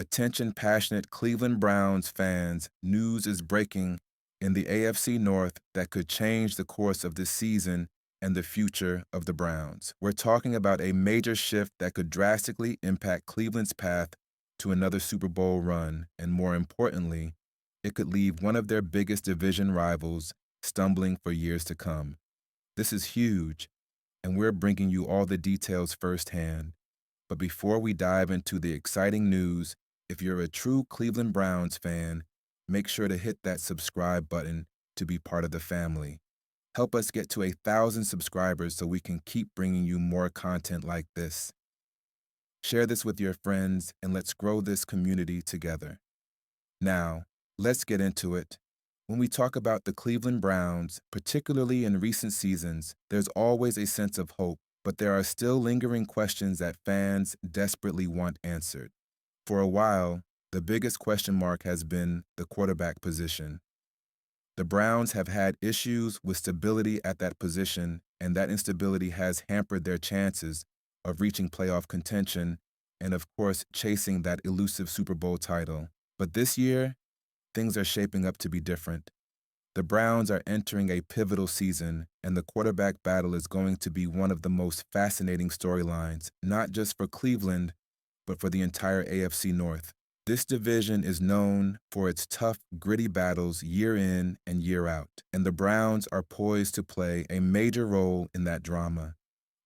Attention passionate Cleveland Browns fans, news is breaking in the AFC North that could change the course of this season and the future of the Browns. We're talking about a major shift that could drastically impact Cleveland's path to another Super Bowl run, and more importantly, it could leave one of their biggest division rivals stumbling for years to come. This is huge, and we're bringing you all the details firsthand. But before we dive into the exciting news, if you're a true Cleveland Browns fan, make sure to hit that subscribe button to be part of the family. Help us get to 1,000 subscribers so we can keep bringing you more content like this. Share this with your friends and let's grow this community together. Now, let's get into it. When we talk about the Cleveland Browns, particularly in recent seasons, there's always a sense of hope, but there are still lingering questions that fans desperately want answered. For a while, the biggest question mark has been the quarterback position. The Browns have had issues with stability at that position, and that instability has hampered their chances of reaching playoff contention and, of course, chasing that elusive Super Bowl title. But this year, things are shaping up to be different. The Browns are entering a pivotal season, and the quarterback battle is going to be one of the most fascinating storylines, not just for Cleveland, but for the entire AFC North. This division is known for its tough, gritty battles year in and year out, and the Browns are poised to play a major role in that drama.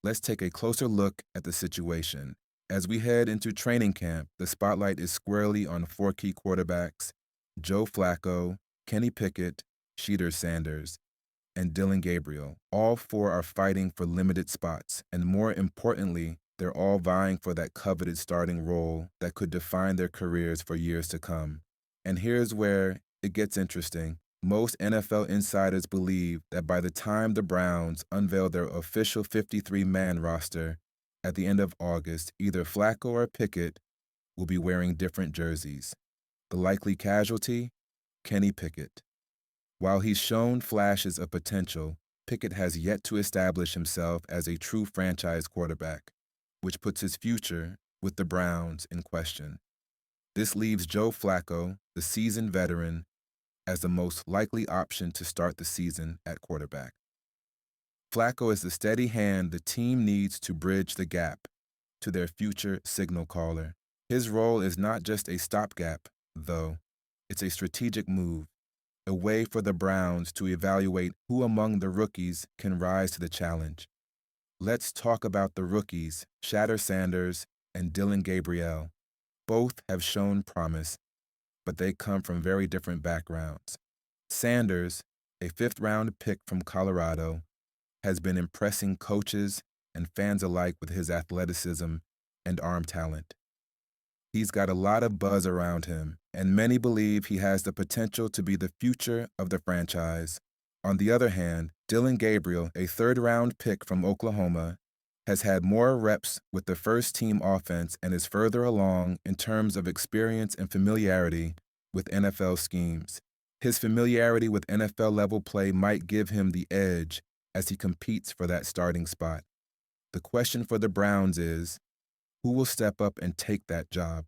Let's take a closer look at the situation. As we head into training camp, the spotlight is squarely on four key quarterbacks: Joe Flacco, Kenny Pickett, Shadour Sanders, and Dillon Gabriel. All four are fighting for limited spots, and more importantly, they're all vying for that coveted starting role that could define their careers for years to come. And here's where it gets interesting. Most NFL insiders believe that by the time the Browns unveil their official 53-man roster at the end of August, either Flacco or Pickett will be wearing different jerseys. The likely casualty? Kenny Pickett. While he's shown flashes of potential, Pickett has yet to establish himself as a true franchise quarterback, which puts his future with the Browns in question. This leaves Joe Flacco, the seasoned veteran, as the most likely option to start the season at quarterback. Flacco is the steady hand the team needs to bridge the gap to their future signal caller. His role is not just a stopgap, though. It's a strategic move, a way for the Browns to evaluate who among the rookies can rise to the challenge. Let's talk about the rookies, Shadour Sanders and Dillon Gabriel. Both have shown promise, but they come from very different backgrounds. Sanders, a fifth-round pick from Colorado, has been impressing coaches and fans alike with his athleticism and arm talent. He's got a lot of buzz around him, and many believe he has the potential to be the future of the franchise. On the other hand, Dillon Gabriel, a third-round pick from Oklahoma, has had more reps with the first-team offense and is further along in terms of experience and familiarity with NFL schemes. His familiarity with NFL-level play might give him the edge as he competes for that starting spot. The question for the Browns is, who will step up and take that job?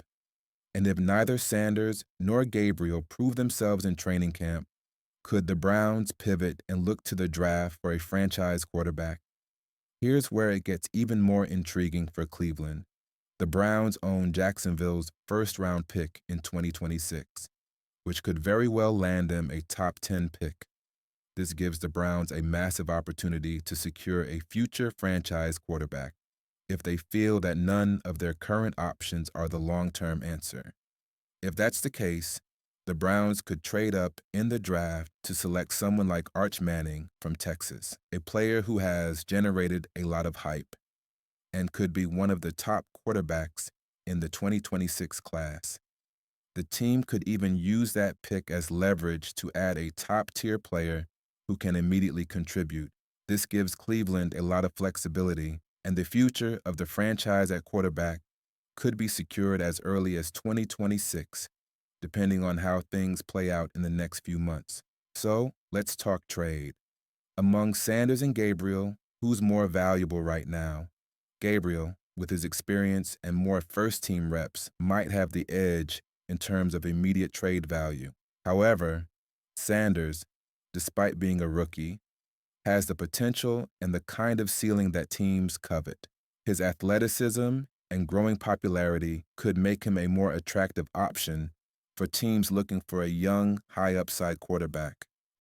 And if neither Sanders nor Gabriel prove themselves in training camp, could the Browns pivot and look to the draft for a franchise quarterback? Here's where it gets even more intriguing for Cleveland. The Browns own Jacksonville's first-round pick in 2026, which could very well land them a top 10 pick. This gives the Browns a massive opportunity to secure a future franchise quarterback if they feel that none of their current options are the long-term answer. If that's the case, the Browns could trade up in the draft to select someone like Arch Manning from Texas, a player who has generated a lot of hype and could be one of the top quarterbacks in the 2026 class. The team could even use that pick as leverage to add a top-tier player who can immediately contribute. This gives Cleveland a lot of flexibility, and the future of the franchise at quarterback could be secured as early as 2026, depending on how things play out in the next few months. So, let's talk trade. Among Sanders and Gabriel, who's more valuable right now? Gabriel, with his experience and more first-team reps, might have the edge in terms of immediate trade value. However, Sanders, despite being a rookie, has the potential and the kind of ceiling that teams covet. His athleticism and growing popularity could make him a more attractive option for teams looking for a young, high-upside quarterback.